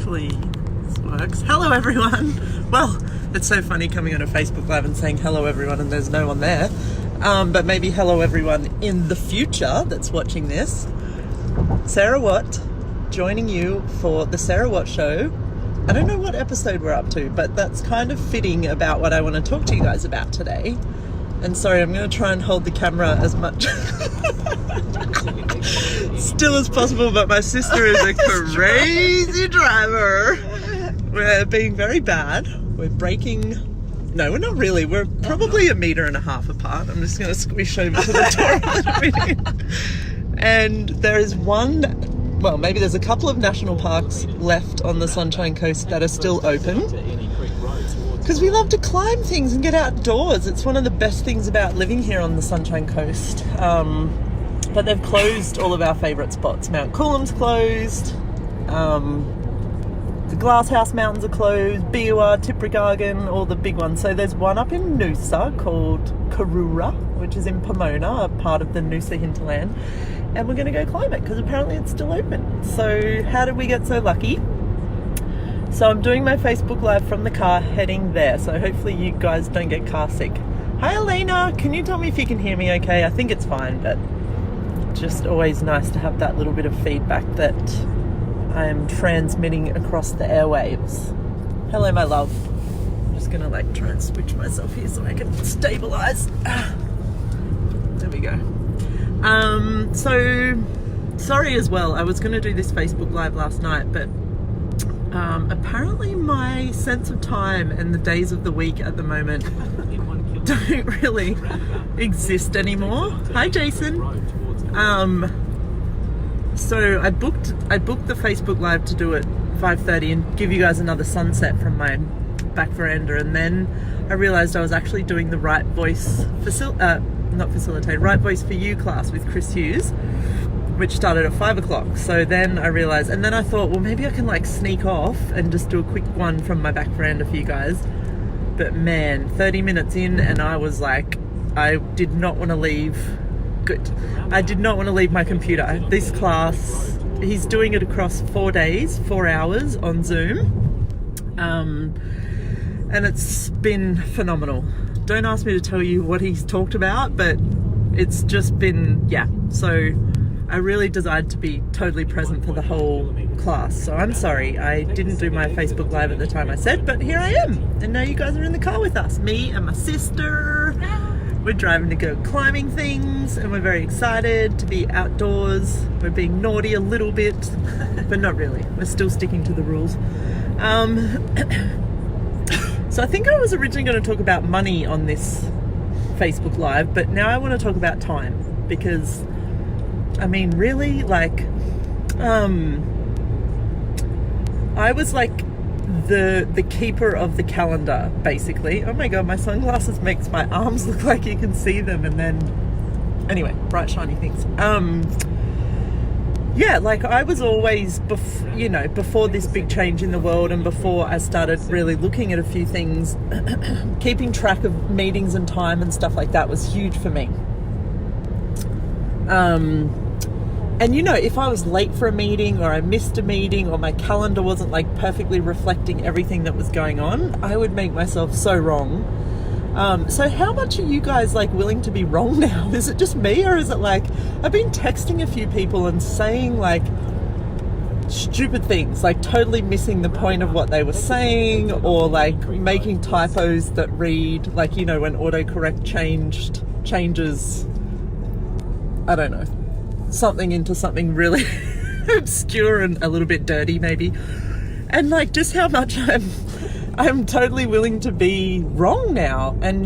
Hopefully this works. Hello everyone. Well, it's so funny coming on a Facebook Live and saying hello everyone and there's no one there. But maybe hello everyone in the future that's watching this. Sarah Watt joining you for the Sarah Watt Show. I don't know what episode we're up to, but that's kind of fitting about what I want to talk to you guys about today. And sorry, I'm going to try and hold the camera as much still as possible, but my sister is a crazy driver. We're being very bad. We're braking. No, we're not really. We're probably 1.5 meters apart. I'm just going to squish over to the door. And there is one, well, maybe there's a couple of national parks left on the Sunshine Coast that are still open. Because we love to climb things and get outdoors. It's one of the best things about living here on the Sunshine Coast. But they've closed all of our favourite spots. Mount Coolum's closed. The Glasshouse Mountains are closed. Biwa, Tiprigargan, all the big ones. So there's one up in Noosa called Karura, which is in Pomona, a part of the Noosa hinterland. And we're going to go climb it because apparently it's still open. So how did we get so lucky? So I'm doing my Facebook Live from the car heading there. So hopefully you guys don't get car sick. Hi Elena, can you tell me if you can hear me okay? I think it's fine, but just always nice to have that little bit of feedback that I am transmitting across the airwaves. Hello my love. I'm just gonna try and switch myself here so I can stabilize. There we go. So sorry as well, I was gonna do this Facebook Live last night, but apparently my sense of time and the days of the week at the moment don't really exist anymore. Hi Jason. So I booked the Facebook Live to do it 5:30 and give you guys another sunset from my back veranda, and then I realized I was actually doing the Right Voice Right Voice for You class with Chris Hughes, which started at 5 o'clock. So then I realized, and then I thought, well, maybe I can sneak off and just do a quick one from my back veranda for you guys. But man, 30 minutes in and I was like, I did not want to leave. Good. I did not want to leave my computer. This class, he's doing it across 4 days, 4 hours on Zoom. And it's been phenomenal. Don't ask me to tell you what he's talked about, but it's just been, yeah. So I really desired to be totally present for the whole class. So I'm sorry I didn't do my Facebook Live at the time I said, but here I am. And now you guys are in the car with us. Me and my sister. We're driving to go climbing things and we're very excited to be outdoors. We're being naughty a little bit, but not really. We're still sticking to the rules. So I think I was originally going to talk about money on this Facebook Live, but now I want to talk about time because I mean, really, I was the keeper of the calendar, basically. Oh my god, my sunglasses makes my arms look like you can see them, and then anyway, bright shiny things. Yeah, I was always before this big change in the world and before I started really looking at a few things, keeping track of meetings and time and stuff like that was huge for me. And if I was late for a meeting or I missed a meeting or my calendar wasn't perfectly reflecting everything that was going on, I would make myself so wrong. So how much are you guys willing to be wrong now? Is it just me, or is it I've been texting a few people and saying stupid things, totally missing the point of what they were saying, or making typos that read when autocorrect changes, I don't know, something into something really obscure and a little bit dirty maybe, and just how much I'm totally willing to be wrong now and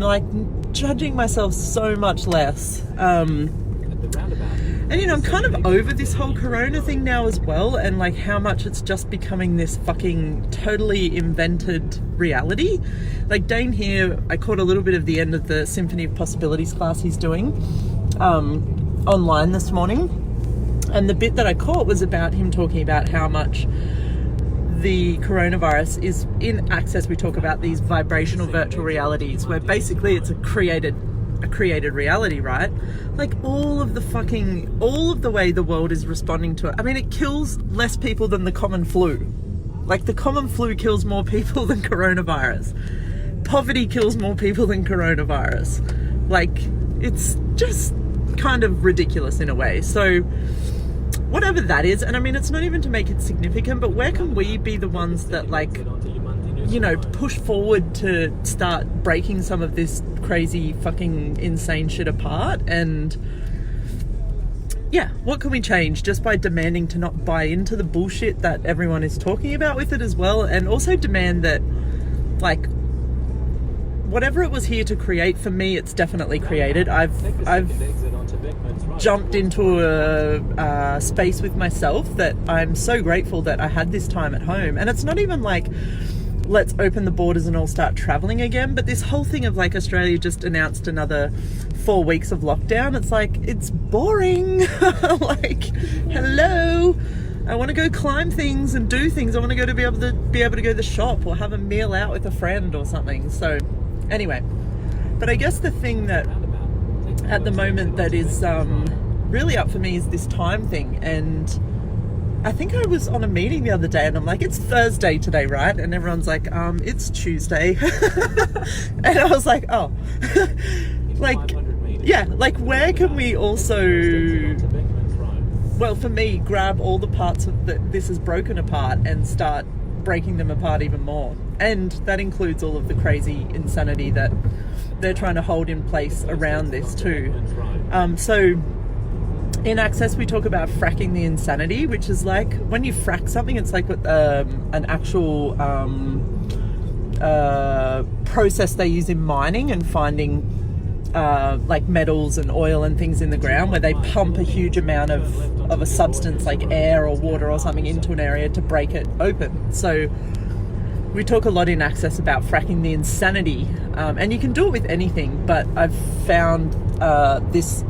judging myself so much less. And I'm kind of over this whole corona thing now as well, and how much it's just becoming this fucking totally invented reality. Dane here, I caught a little bit of the end of the Symphony of Possibilities class he's doing online this morning, and the bit that I caught was about him talking about how much the coronavirus is in Access. We talk about these vibrational virtual realities where basically it's a created reality, right? All of the way the world is responding to it. I mean, it kills less people than the common flu. Like, the common flu kills more people than coronavirus. Poverty kills more people than coronavirus. Like, it's just kind of ridiculous in a way. So whatever that is, and I mean, it's not even to make it significant, but where can we be the ones that, like, you know, push forward to start breaking some of this crazy fucking insane shit apart? And yeah, what can we change just by demanding to not buy into the bullshit that everyone is talking about with it as well? And also demand that, like, whatever it was here to create, for me, it's definitely created. I've jumped into a space with myself that I'm so grateful that I had this time at home. And it's not even like, let's open the borders and all start traveling again, but this whole thing of, like, Australia just announced another 4 weeks of lockdown. It's like, it's boring. Like, hello, I want to go climb things and do things. I want to go to be able to go to the shop or have a meal out with a friend or something. So anyway, but I guess the thing that at the moment that is really up for me is this time thing. And I think I was on a meeting the other day and I'm like, it's Thursday today, right? And everyone's like, it's Tuesday. And I was like, oh, like, yeah, like, where can we also, well, for me, grab all the parts of that this is broken apart and start breaking them apart even more? And that includes all of the crazy insanity that they're trying to hold in place around this too. So in Access, we talk about fracking the insanity, which is like, when you frack something, it's like with an actual process they use in mining and finding like metals and oil and things in the ground, where they pump a huge amount of a substance like air or water or something into an area to break it open. So we talk a lot in Access about fracking the insanity, and you can do it with anything, but I've found this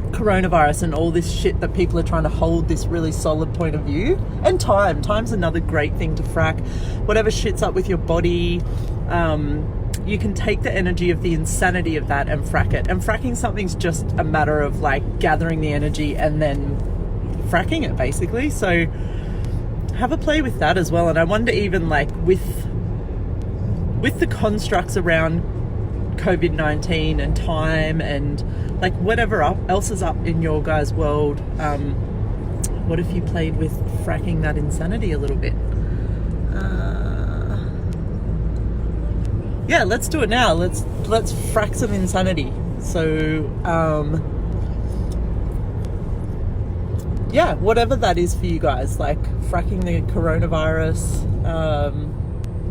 coronavirus and all this shit that people are trying to hold this really solid point of view. And time's another great thing to frack. Whatever shits up with your body, you can take the energy of the insanity of that and frack it. And fracking something's just a matter of, like, gathering the energy and then fracking it, basically. So have a play with that as well. And I wonder, even like with the constructs around COVID-19 and time and like whatever else is up in your guys' world, what if you played with fracking that insanity a little bit? Yeah, let's do it now. Let's frack some insanity. So yeah, whatever that is for you guys, like fracking the coronavirus.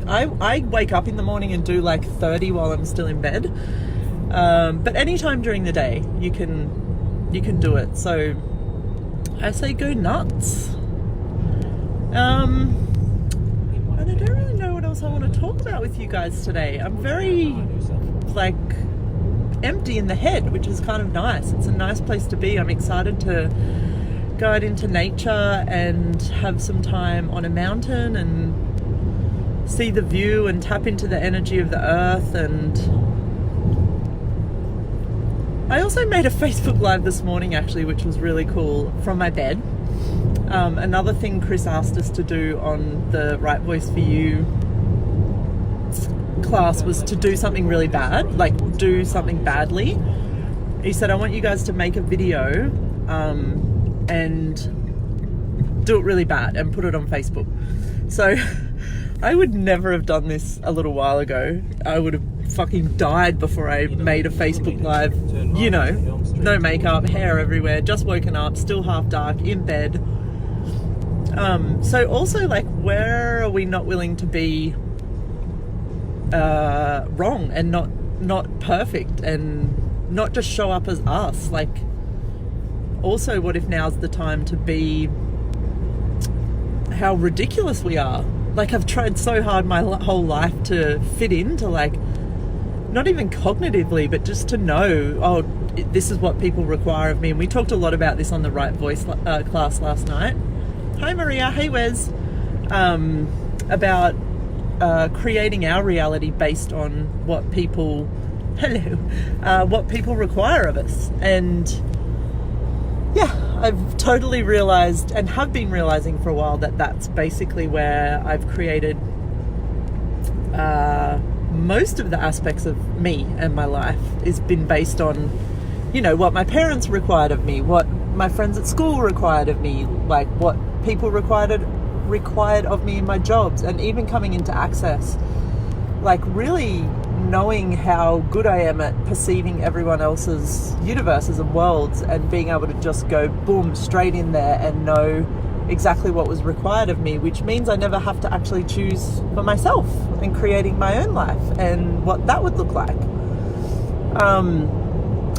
I wake up in the morning and do like 30 while I'm still in bed. But anytime during the day you can do it. So I say go nuts. And I don't really know what else I want to talk about with you guys today. I'm very like empty in the head, which is kind of nice. It's a nice place to be. I'm excited to go out into nature and have some time on a mountain and see the view and tap into the energy of the earth. And I also made a Facebook Live this morning, actually, which was really cool, from my bed. Another thing Chris asked us to do on the Right Voice for You class was to do something really bad, like do something badly. He said, I want you guys to make a video and do it really bad and put it on Facebook. So I would never have done this a little while ago. I would have fucking died before I made a Facebook Live, you know, no makeup, hair everywhere, just woken up, still half dark, in bed. So also, like, where are we not willing to be wrong and not perfect and not just show up as us? Like, also, what if now's the time to be how ridiculous we are? Like, I've tried so hard my whole life to fit into, like, not even cognitively, but just to know, oh, this is what people require of me. And we talked a lot about this on the Right Voice class last night. Hi Maria, hey Wes. About creating our reality based on what people, what people require of us. And yeah, I've totally realized, and have been realizing for a while, that that's basically where I've created most of the aspects of me and my life. Has been based on, you know, what my parents required of me, what my friends at school required of me, like what people required of me in my jobs, and even coming into Access, like really knowing how good I am at perceiving everyone else's universes and worlds, and being able to just go boom straight in there and know exactly what was required of me, which means I never have to actually choose for myself, and creating my own life and what that would look like.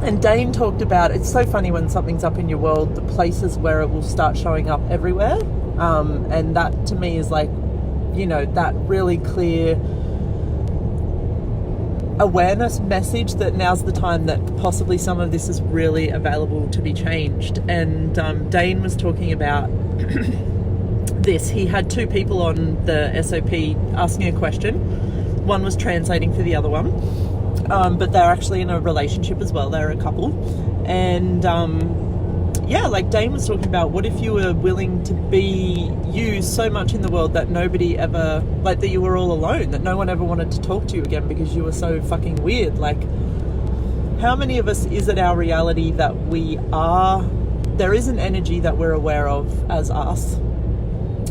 And Dane talked about, it's so funny when something's up in your world, the places where it will start showing up everywhere. And that to me is like, you know, that really clear awareness message that now's the time that possibly some of this is really available to be changed. And Dane was talking about this. He had two people on the SOP asking a question. One was translating for the other one. But they're actually in a relationship as well. They're a couple. And yeah, like Dane was talking about, what if you were willing to be you so much in the world that nobody ever, like that you were all alone, that no one ever wanted to talk to you again because you were so fucking weird. Like, how many of us is it our reality that we are, there is an energy that we're aware of as us,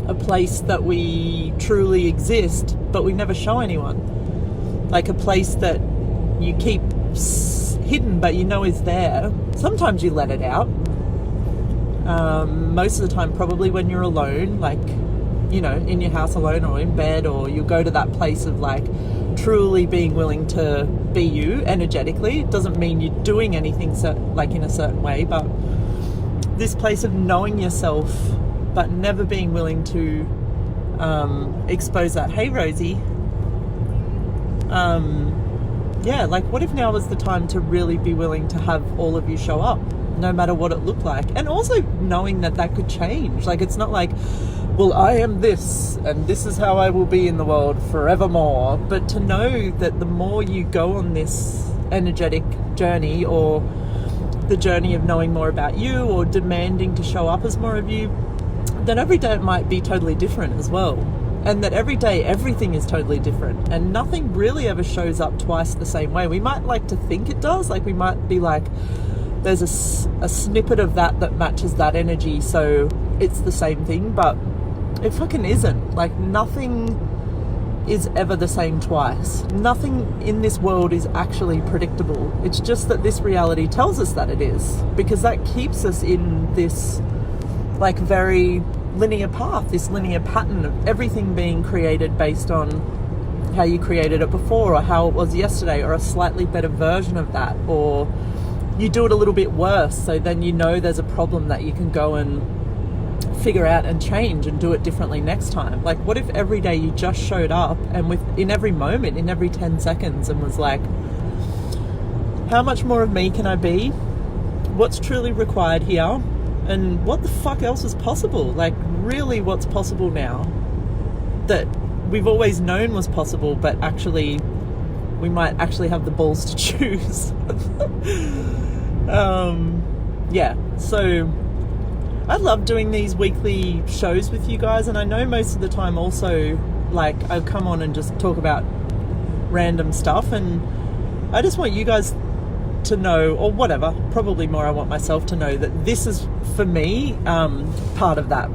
a place that we truly exist, but we never show anyone, like a place that you keep hidden but you know is there. Sometimes you let it out. Most of the time probably when you're alone, like, you know, in your house alone or in bed, or you go to that place of like truly being willing to be you energetically. It doesn't mean you're doing anything like in a certain way, but this place of knowing yourself but never being willing to expose that. Hey Rosie. Yeah, like what if now was the time to really be willing to have all of you show up, no matter what it looked like? And also knowing that that could change. Like, it's not like, well, I am this and this is how I will be in the world forevermore. But to know that the more you go on this energetic journey, or the journey of knowing more about you, or demanding to show up as more of you, then every day it might be totally different as well. And that every day everything is totally different, and nothing really ever shows up twice the same way. We might like to think it does, like we might be like, there's a snippet of that matches that energy, so it's the same thing, but it fucking isn't. Like, nothing is ever the same twice. Nothing in this world is actually predictable. It's just that this reality tells us that it is, because that keeps us in this like very linear path, this linear pattern of everything being created based on how you created it before, or how it was yesterday, or a slightly better version of that, or you do it a little bit worse, so then you know there's a problem that you can go and figure out and change and do it differently next time. Like, what if every day you just showed up and in every moment, in every 10 seconds, and was like, how much more of me can I be? What's truly required here? And what the fuck else is possible? Like, really, what's possible now that we've always known was possible, but actually we might actually have the balls to choose. Yeah, so I love doing these weekly shows with you guys, and I know most of the time also, like, I come on and just talk about random stuff, and I just want you guys to know, or whatever, probably more I want myself to know, that this is, for me, part of that.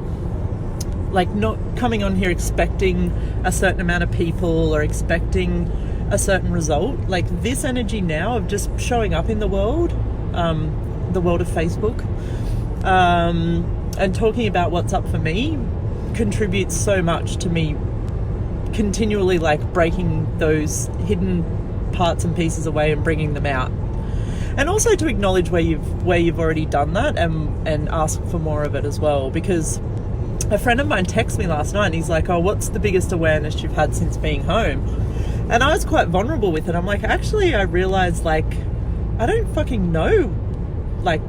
Like, not coming on here expecting a certain amount of people or expecting a certain result. Like, this energy now of just showing up in the world of Facebook, and talking about what's up for me contributes so much to me continually, like, breaking those hidden parts and pieces away and bringing them out. And also to acknowledge where you've already done that, and ask for more of it as well. Because a friend of mine texted me last night and he's like, oh, what's the biggest awareness you've had since being home? And I was quite vulnerable with it. I'm like, actually, I realized, like, I don't fucking know, like,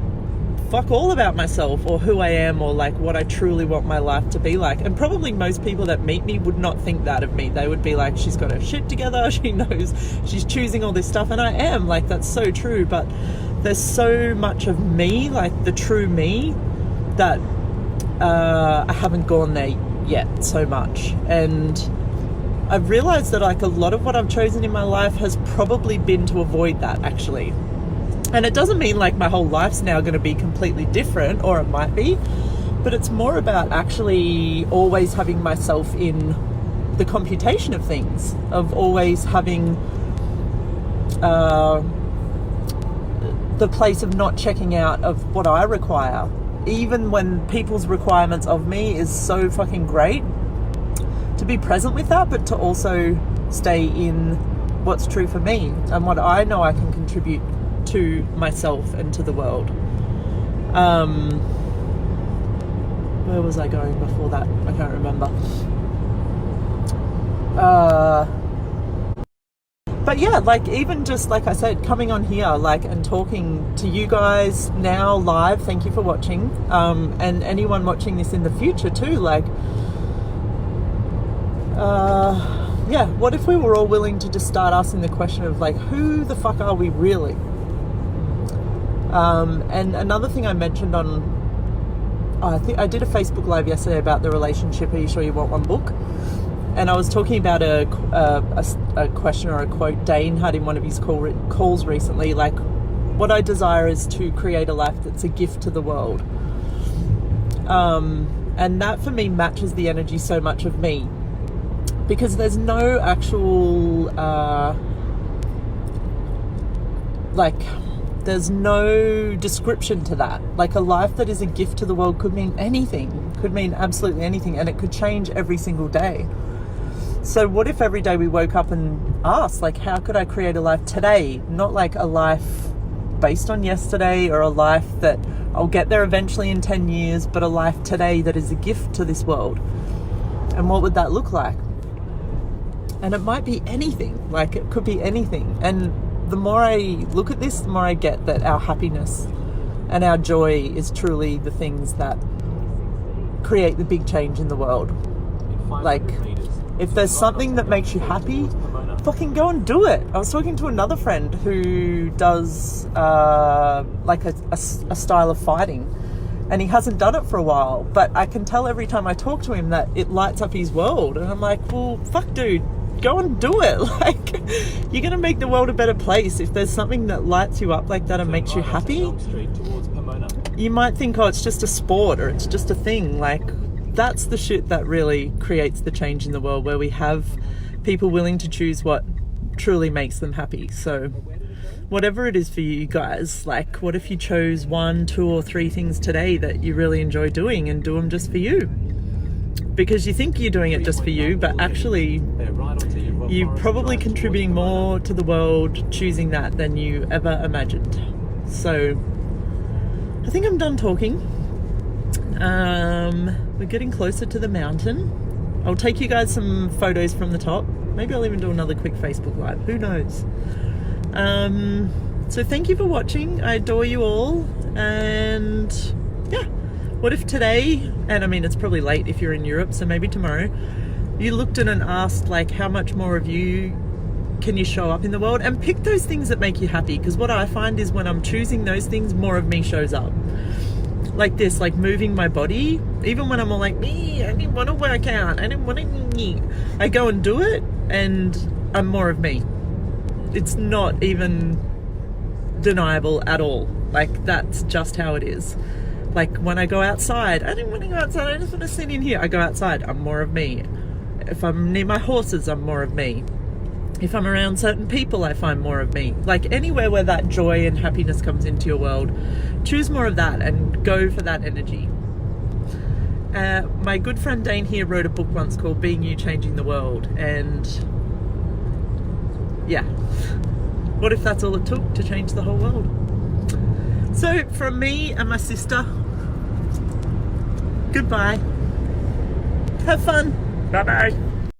fuck all about myself or who I am or like what I truly want my life to be like. And probably most people that meet me would not think that of me. They would be like, she's got her shit together, she knows she's choosing all this stuff, and I am, like, that's so true. But there's so much of me, like the true me, that I haven't gone there yet so much. And I've realized that like a lot of what I've chosen in my life has probably been to avoid that, actually. And it doesn't mean like my whole life's now going to be completely different, or it might be, but it's more about actually always having myself in the computation of things, of always having the place of not checking out of what I require, even when people's requirements of me is so fucking great, to be present with that, but to also stay in what's true for me and what I know I can contribute to myself and to the world. Where was I going before that? I can't remember. But yeah, like even just like I said, coming on here like and talking to you guys now live, thank you for watching, and anyone watching this in the future too, like yeah, what if we were all willing to just start asking the question of like, who the fuck are we really? And another thing I mentioned on, I think I did a Facebook Live yesterday about the relationship, Are You Sure You Want One book? And I was talking about a question or a quote Dane had in one of his calls recently, like, what I desire is to create a life that's a gift to the world. And that for me matches the energy so much of me, because there's no actual, there's no description to that. Like, a life that is a gift to the world could mean anything, could mean absolutely anything, and it could change every single day. So what if every day we woke up and asked, like, how could I create a life today? Not like a life based on yesterday, or a life that I'll get there eventually in 10 years, but a life today that is a gift to this world. And what would that look like? And it might be anything, like it could be anything. And the more I look at this, the more I get that our happiness and our joy is truly the things that create the big change in the world. Like, if there's something that makes you happy, fucking go and do it. I was talking to another friend who does like a style of fighting, and he hasn't done it for a while, but I can tell every time I talk to him that it lights up his world. And I'm like, well, fuck dude, go and do it. Like, you're going to make the world a better place. If there's something that lights you up like that and makes you happy, you might think, oh, it's just a sport or it's just a thing. Like, that's the shit that really creates the change in the world, where we have people willing to choose what truly makes them happy. So whatever it is for you guys, like, what if you chose 1, 2 or 3 things today that you really enjoy doing and do them just for you? Because you think you're doing it just for you, but actually you're probably contributing more to the world choosing that than you ever imagined. So I think I'm done talking. We're getting closer to the mountain. I'll take you guys some photos from the top. Maybe I'll even do another quick Facebook Live. Who knows? So thank you for watching. I adore you all. And yeah, what if today, and I mean, it's probably late if you're in Europe, so maybe tomorrow, you looked in and asked, like, how much more of you can you show up in the world? And pick those things that make you happy. Because what I find is when I'm choosing those things, more of me shows up. Like this, like moving my body, even when I'm all like, me, I didn't want to work out, I didn't want to, I go and do it, and I'm more of me. It's not even deniable at all. Like, that's just how it is. Like, when I go outside, I didn't want to go outside, I just want to sit in here. I go outside, I'm more of me. If I'm near my horses, I'm more of me. If I'm around certain people, I find more of me. Like, anywhere where that joy and happiness comes into your world, choose more of that and go for that energy. My good friend Dane here wrote a book once called Being You, Changing the World. And yeah, what if that's all it took to change the whole world? So from me and my sister, goodbye. Have fun. Bye-bye.